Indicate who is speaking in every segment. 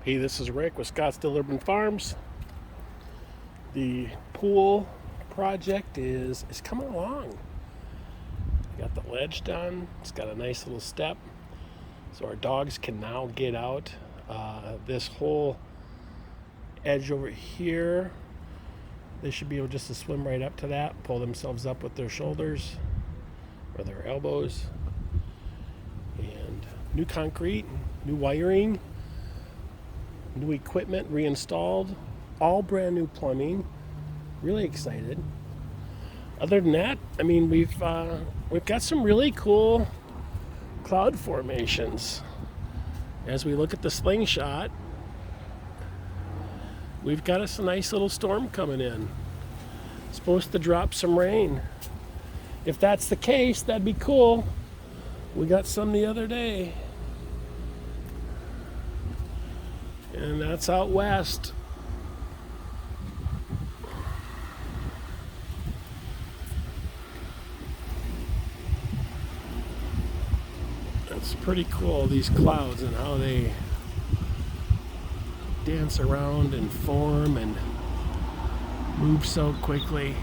Speaker 1: Hey, this is Rick with Scottsdale Urban Farms. The pool project is coming along. Got the ledge done. It's got a nice little step, so our dogs can now get out. This whole edge over here, they should be able just to swim right up to that, pull themselves up with their shoulders or their elbows. And new concrete, new wiring, new equipment reinstalled, all brand new plumbing. Really excited. Other than that, I mean, we've got some really cool cloud formations. As we look at the slingshot, we've got us a nice little storm coming in. Supposed to drop some rain. If that's the case, that'd be cool. We got some the other day. And that's out west. It's pretty cool, these clouds and how they dance around and form and move so quickly,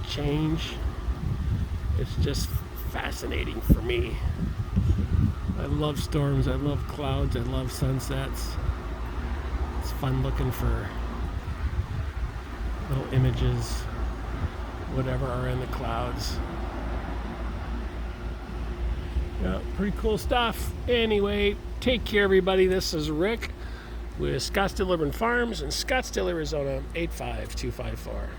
Speaker 1: change. It's just fascinating for me. I love storms, I love clouds, I love sunsets. It's fun looking for little images, whatever are in the clouds. Yeah, pretty cool stuff. Anyway, take care, everybody. This is Rick with Scottsdale Urban Farms in Scottsdale, Arizona, 85254.